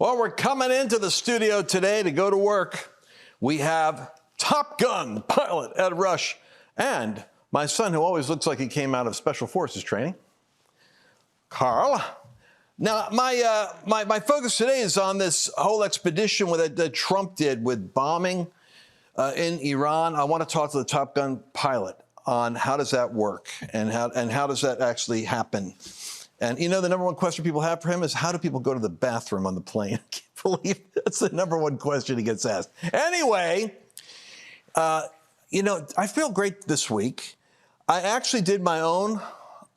Well, we're coming into the studio today to go to work. We have Top Gun pilot Ed Rush and my son, who always looks like he came out of Special Forces training, Carl. Now, my focus today is on this whole expedition that Trump did with bombing in Iran. I want to talk to the Top Gun pilot on how does that work and how does that actually happen. And, you know, the number one question people have for him is, how do people go to the bathroom on the plane? I can't believe that's the number one question he gets asked. Anyway, you know, I feel great this week. I actually did my own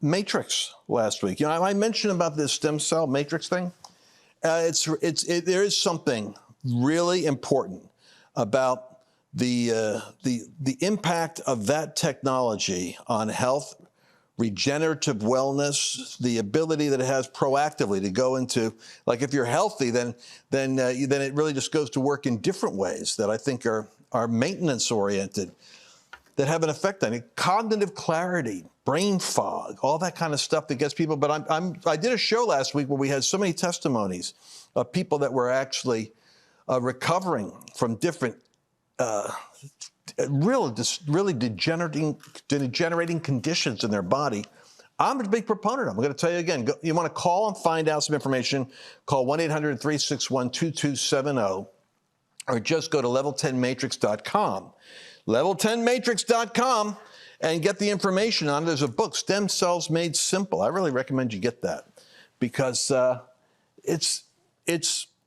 matrix last week. You know, I mentioned about this stem cell matrix thing. There is something really important about the impact of that technology on health, regenerative wellness, the ability that it has proactively to go into, like if you're healthy, then it really just goes to work in different ways that I think are maintenance oriented, that have an effect on it. Cognitive clarity, brain fog, all that kind of stuff that gets people. But I did a show last week where we had so many testimonies of people that were actually recovering from different really degenerating conditions in their body. I'm a big proponent of them. I'm going to tell you again, you want to call and find out some information, call 1-800-361-2270, or just go to level10matrix.com. Level10matrix.com and get the information on it. There's a book, Stem Cells Made Simple. I really recommend you get that because it's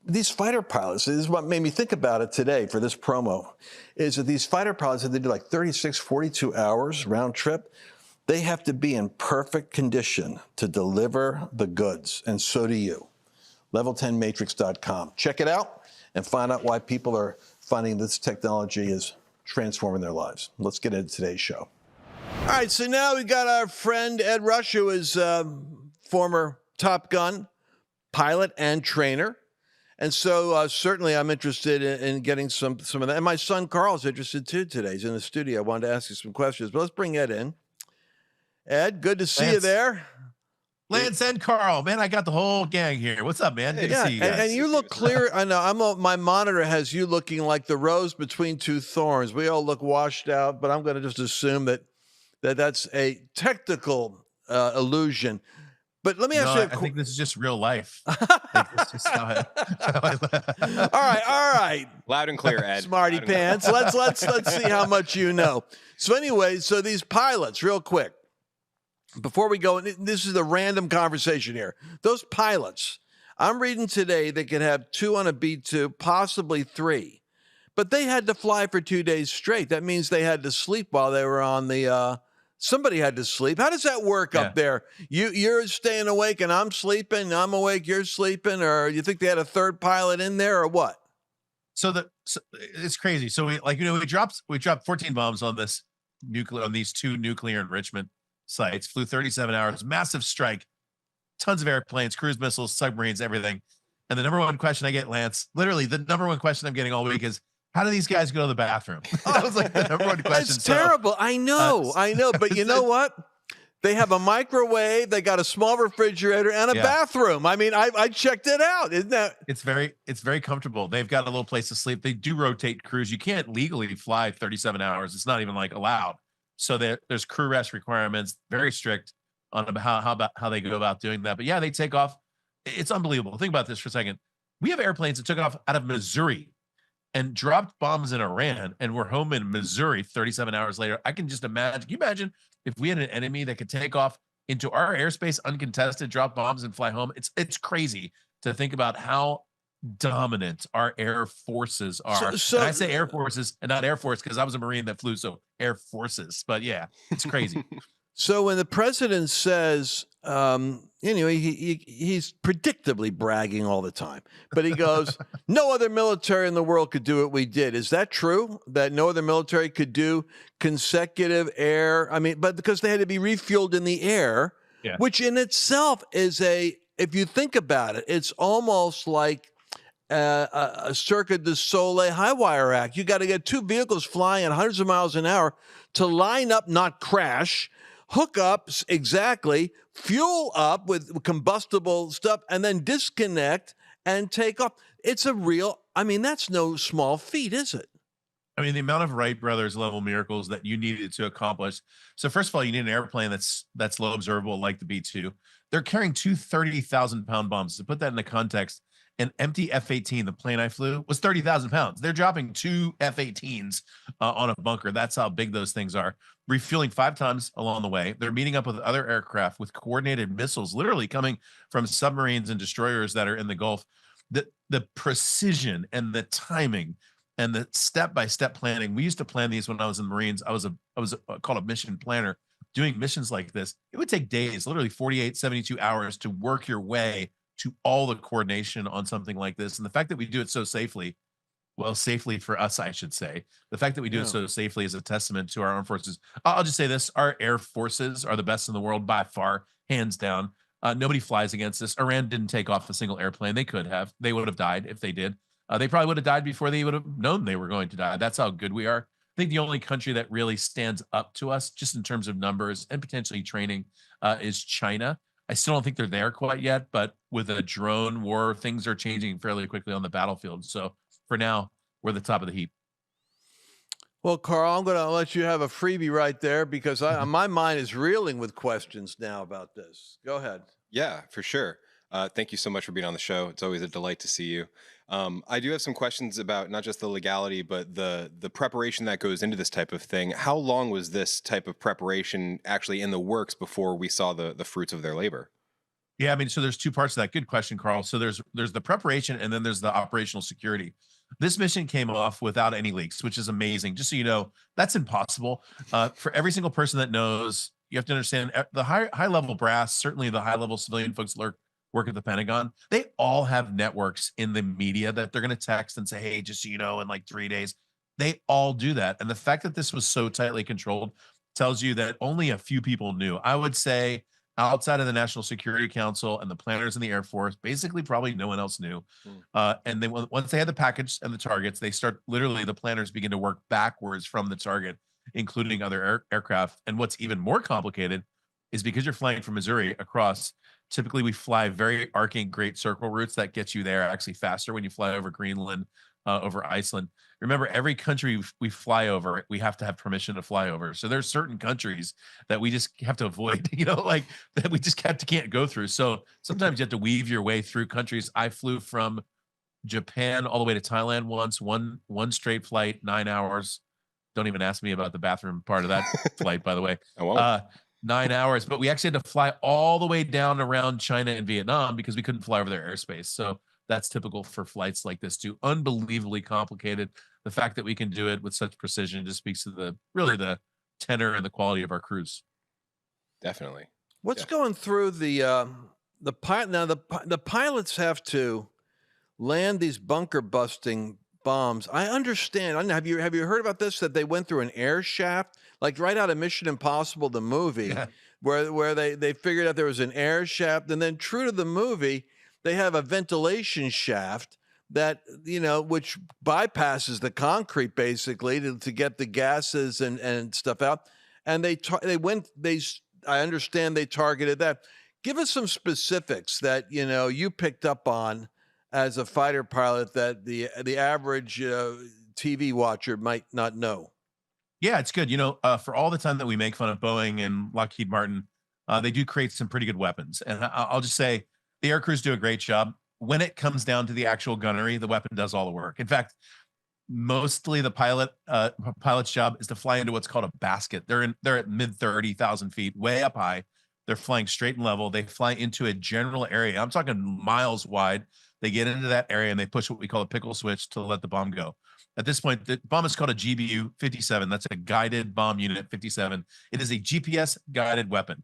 these fighter pilots, this is what made me think about it today for this promo, is that these fighter pilots, they do like 36, 42 hours round trip. They have to be in perfect condition to deliver the goods, and so do you. Level10matrix.com. Check it out and find out why people are finding this technology is transforming their lives. Let's get into today's show. All right, so now we got our friend Ed Rush, who is former Top Gun pilot and trainer. And so certainly I'm interested in getting some of that. And my son Carl's interested too today. He's in the studio. I wanted to ask you some questions, but let's bring Ed in. Ed, good to see you there. Lance and Carl, man, I got the whole gang here. What's up, man? Good to see you guys. And you look clear. I know my monitor has you looking like the rose between two thorns. We all look washed out, but I'm going to just assume that's a technical illusion. But let me ask you. I think this is just real life. All right. Loud and clear, Ed. Smarty pants. Let's see how much you know. So anyway, so these pilots, real quick, before we go, and this is a random conversation here. Those pilots, I'm reading today they could have 2 on a B-2, possibly 3, but they had to fly for 2 days straight. That means they had to sleep while they were on the. Somebody had to sleep. How does that work up there? You're staying awake and I'm sleeping. I'm awake, you're sleeping, or you think they had a third pilot in there, or what? So it's crazy. So we dropped 14 bombs on these 2 nuclear enrichment sites. Flew 37 hours, massive strike, tons of airplanes, cruise missiles, submarines, everything. And the number one question I get, Lance, literally the number one question I'm getting all week is, how do these guys go to the bathroom? That was like the number one question. That's terrible. I know. But you know what? They have a microwave. They got a small refrigerator and a bathroom. I mean, I checked it out. Isn't that? It's very comfortable. They've got a little place to sleep. They do rotate crews. You can't legally fly 37 hours. It's not even like allowed. So there's crew rest requirements, very strict on how they go about doing that. But yeah, they take off. It's unbelievable. Think about this for a second. We have airplanes that took off out of Missouri and dropped bombs in Iran, and we're home in Missouri 37 hours later. I can just imagine. Can you imagine if we had an enemy that could take off into our airspace uncontested, drop bombs, and fly home? It's crazy to think about how dominant our air forces are. So and I say air forces and not Air Force because I was a Marine that flew, so air forces. But yeah, it's crazy. So when the president says, he's predictably bragging all the time, but he goes, no other military in the world could do what we did. Is that true, that no other military could do consecutive air? I mean, but because they had to be refueled in the air, which in itself is if you think about it, it's almost like a Cirque du Soleil high wire act. You got to get 2 vehicles flying at hundreds of miles an hour to line up, not crash, hook up exactly, fuel up with combustible stuff, and then disconnect and take off. It's a real, I mean, that's no small feat, is it? I mean, the amount of Wright brothers level miracles that you needed to accomplish. So first of all, you need an airplane that's low observable like the B-2. They're carrying two 30,000-pound bombs. To put that into context, an empty F-18, the plane I flew, was 30,000 pounds. They're dropping two F-18s on a bunker. That's how big those things are. Refueling 5 times along the way. They're meeting up with other aircraft with coordinated missiles, literally coming from submarines and destroyers that are in the Gulf. The precision and the timing and the step-by-step planning. We used to plan these when I was in the Marines. I was called a mission planner. Doing missions like this, it would take days, literally 48, 72 hours to work your way to all the coordination on something like this. And the fact that we do it so safely, well, safely for us, I should say, the fact that we do it so safely is a testament to our armed forces. I'll just say this: our air forces are the best in the world by far, hands down. Nobody flies against us. Iran didn't take off a single airplane. They could have. They would have died if they did. They probably would have died before they would have known they were going to die. That's how good we are. I think the only country that really stands up to us, just in terms of numbers and potentially training, is China. I still don't think they're there quite yet, but with a drone war, things are changing fairly quickly on the battlefield. So for now, we're the top of the heap. Well, Carl, I'm going to let you have a freebie right there because my mind is reeling with questions now about this. Go ahead. Yeah, for sure. Thank you so much for being on the show. It's always a delight to see you. I do have some questions about not just the legality, but the preparation that goes into this type of thing. How long was this type of preparation actually in the works before we saw the fruits of their labor? Yeah, I mean, so there's two parts to that. Good question, Carl. So there's the preparation and then there's the operational security. This mission came off without any leaks, which is amazing. Just so you know, that's impossible. For every single person that knows, you have to understand the high level brass, certainly the high level civilian folks work at the Pentagon. They all have networks in the media that they're going to text and say, hey, just so you know, in like 3 days, they all do that. And the fact that this was so tightly controlled tells you that only a few people knew. I would say outside of the National Security Council and the planners in the Air Force, basically probably no one else knew. And then once they had the package and the targets, they start literally the planners begin to work backwards from the target, including other aircraft. And what's even more complicated is because you're flying from Missouri across. Typically, we fly very arcing great circle routes that gets you there actually faster when you fly over Greenland, over Iceland. Remember, every country we fly over, we have to have permission to fly over. So there's certain countries that we just have to avoid, like that we just can't go through. So sometimes you have to weave your way through countries. I flew from Japan all the way to Thailand once, one straight flight, 9 hours. Don't even ask me about the bathroom part of that flight, by the way. I won't. 9 hours, but we actually had to fly all the way down around China and Vietnam because we couldn't fly over their airspace. So that's typical for flights like this too. Unbelievably complicated. The fact that we can do it with such precision just speaks to the tenor and the quality of our crews. Definitely. What's going through the pilot now? The pilots have to land these bunker busting bombs. I understand. Have you heard about this? That they went through an air shaft, like right out of Mission Impossible, the movie, where they figured out there was an air shaft, and then true to the movie, they have a ventilation shaft that which bypasses the concrete basically to get the gases and stuff out. And I understand they targeted that. Give us some specifics that you picked up on as a fighter pilot that the average TV watcher might not know. Yeah, it's good. For all the time that we make fun of Boeing and Lockheed Martin, they do create some pretty good weapons. And I'll just say the air crews do a great job. When it comes down to the actual gunnery, the weapon does all the work. In fact, mostly the pilot's job is to fly into what's called a basket. They're at mid 30,000 feet, way up high. They're flying straight and level. They fly into a general area. I'm talking miles wide. They get into that area and they push what we call a pickle switch to let the bomb go. At this point, the bomb is called a GBU 57. That's a guided bomb unit 57. It is a GPS guided weapon,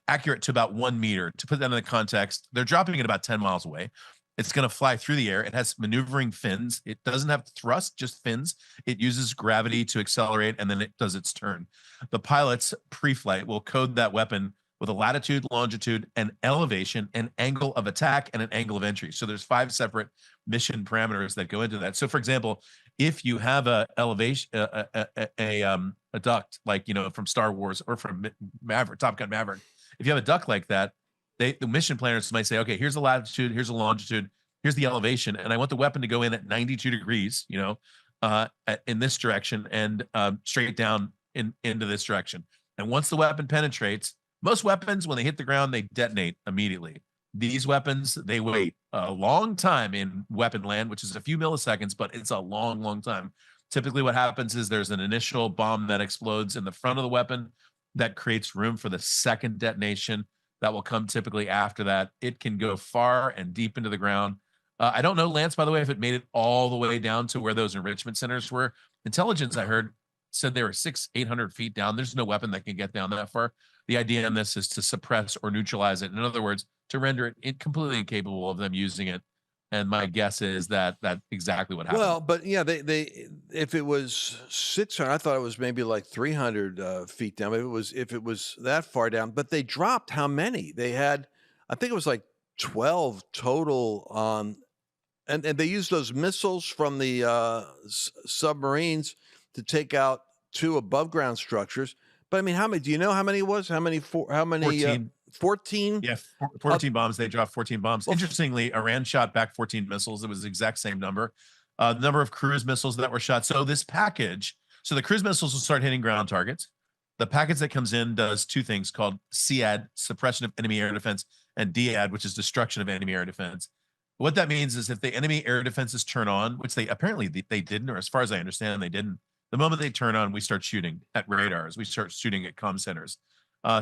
accurate to about 1 meter. To put that in the context, they're dropping it about 10 miles away. It's going to fly through the air. It has maneuvering fins. It doesn't have thrust, just fins. It uses gravity to accelerate, and then it does its turn. The pilots pre-flight will code that weapon with a latitude, longitude, and elevation, an angle of attack, and an angle of entry. So there's 5 separate mission parameters that go into that. So, for example, if you have a elevation, a duct like from Star Wars or from Maverick, Top Gun Maverick, if you have a duct like that, the mission planners might say, okay, here's the latitude, here's the longitude. here's the elevation, and I want the weapon to go in at 92 degrees, in this direction and straight down into this direction. And once the weapon penetrates, most weapons, when they hit the ground, they detonate immediately. These weapons, they wait a long time in weapon land, which is a few milliseconds, but it's a long, long time. Typically what happens is there's an initial bomb that explodes in the front of the weapon that creates room for the second detonation that will come typically after that. It can go far and deep into the ground. I don't know, Lance, by the way, if it made it all the way down to where those enrichment centers were. Intelligence, I heard, said they were 600-800 feet down. There's no weapon that can get down that far. The idea in this is to suppress or neutralize it. In other words, to render it completely incapable of them using it. And my guess is that that's exactly what happened. Well, but yeah, they if it was 600, I thought it was maybe like 300 feet down. If it was that far down, but they dropped how many? They had, I think it was like 12 total. And they used those missiles from the submarines to take out 2 above ground structures. But I mean, how many? Do you know how many it was? How many? 14. 14? Yeah, 14 bombs. They dropped 14 bombs. Interestingly, Iran shot back 14 missiles. It was the exact same number. The number of cruise missiles that were shot. So this package, so the cruise missiles will start hitting ground targets. The package that comes in does 2 things called SEAD, suppression of enemy air defense, and DEAD, which is destruction of enemy air defense. What that means is if the enemy air defenses turn on, which they apparently they didn't, or as far as I understand, they didn't. The moment they turn on, we start shooting at radars. We start shooting at comm centers.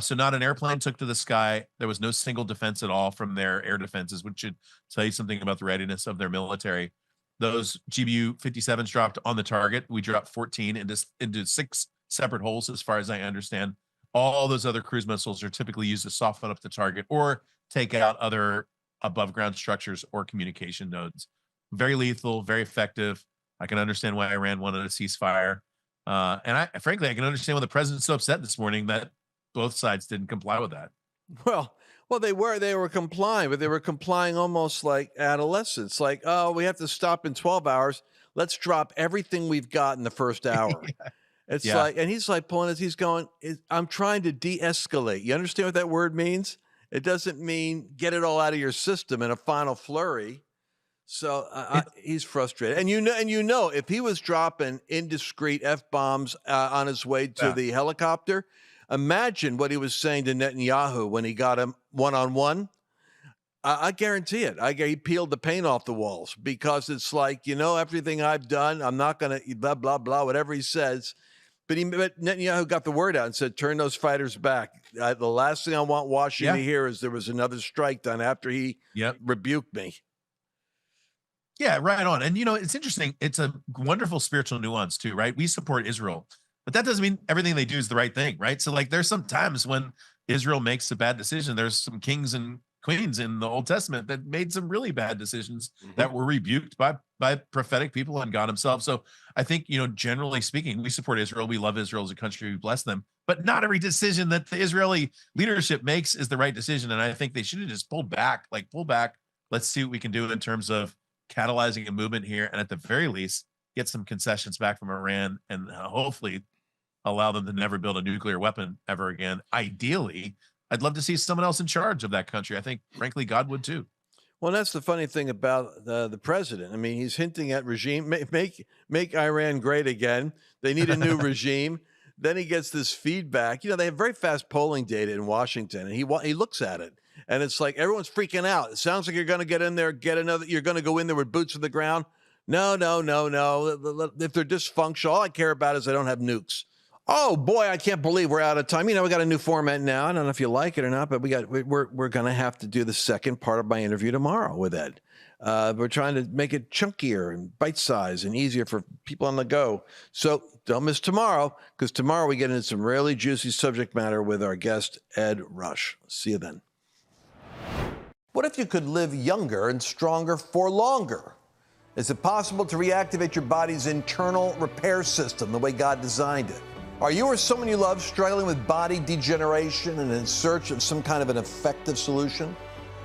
So not an airplane took to the sky. There was no single defense at all from their air defenses, which should tell you something about the readiness of their military. Those GBU-57s dropped on the target. We dropped 14 into 6 separate holes, as far as I understand. All those other cruise missiles are typically used to soften up the target or take out other above ground structures or communication nodes. Very lethal, very effective. I can understand why Iran wanted a ceasefire. And frankly, I can understand why the president's so upset this morning that both sides didn't comply with that. Well, they were complying, but they were complying almost like adolescents. Like, oh, we have to stop in 12 hours. Let's drop everything we've got in the first hour. It's like, and he's like pulling he's going, I'm trying to de-escalate. You understand what that word means? It doesn't mean get it all out of your system in a final flurry. So he's frustrated. And you know, if he was dropping indiscreet F-bombs on his way to the helicopter, imagine what he was saying to Netanyahu when he got him one-on-one. I guarantee it. He peeled the paint off the walls, because it's like, everything I've done, I'm not going to blah, blah, blah, whatever he says. But Netanyahu got the word out and said, turn those fighters back. The last thing I want Washington to hear is there was another strike done after he rebuked me. Yeah, right on. And, it's interesting. It's a wonderful spiritual nuance too, right? We support Israel, but that doesn't mean everything they do is the right thing, right? So like there's some times when Israel makes a bad decision. There's some kings and queens in the Old Testament that made some really bad decisions that were rebuked by prophetic people and God himself. So I think, generally speaking, we support Israel. We love Israel as a country. We bless them, but not every decision that the Israeli leadership makes is the right decision. And I think they should have just pulled back. Let's see what we can do in terms of catalyzing a movement here. And at the very least, get some concessions back from Iran and hopefully allow them to never build a nuclear weapon ever again. Ideally, I'd love to see someone else in charge of that country. I think, frankly, God would too. Well, that's the funny thing about the president. I mean, he's hinting at regime, make Iran great again. They need a new regime. Then he gets this feedback. They have very fast polling data in Washington, and he looks at it, and it's like everyone's freaking out. It sounds like you're going to get in there, you're going to go in there with boots on the ground. No. If they're dysfunctional, all I care about is they don't have nukes. Oh boy, I can't believe we're out of time. We got a new format now. I don't know if you like it or not, but we're going to have to do the second part of my interview tomorrow with Ed. We're trying to make it chunkier and bite-sized and easier for people on the go. So don't miss tomorrow, because tomorrow we get into some really juicy subject matter with our guest, Ed Rush. See you then. What if you could live younger and stronger for longer? Is it possible to reactivate your body's internal repair system the way God designed it? Are you or someone you love struggling with body degeneration and in search of some kind of an effective solution?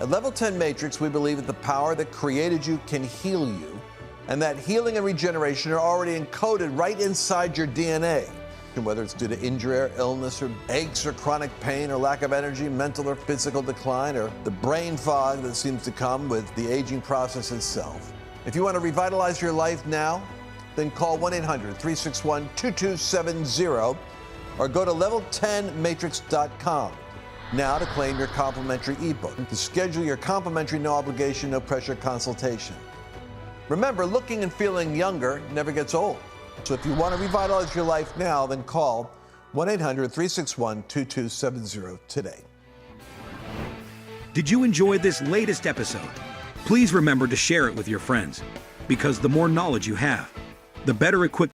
At Level 10 Matrix, we believe that the power that created you can heal you, and that healing and regeneration are already encoded right inside your DNA. And whether it's due to injury or illness or aches or chronic pain or lack of energy, mental or physical decline, or the brain fog that seems to come with the aging process itself. If you want to revitalize your life now, then call 1-800-361-2270 or go to level10matrix.com now to claim your complimentary ebook and to schedule your complimentary no obligation, no pressure consultation. Remember, looking and feeling younger never gets old. So if you want to revitalize your life now, then call 1-800-361-2270 today. Did you enjoy this latest episode? Please remember to share it with your friends, because the more knowledge you have, the better equipped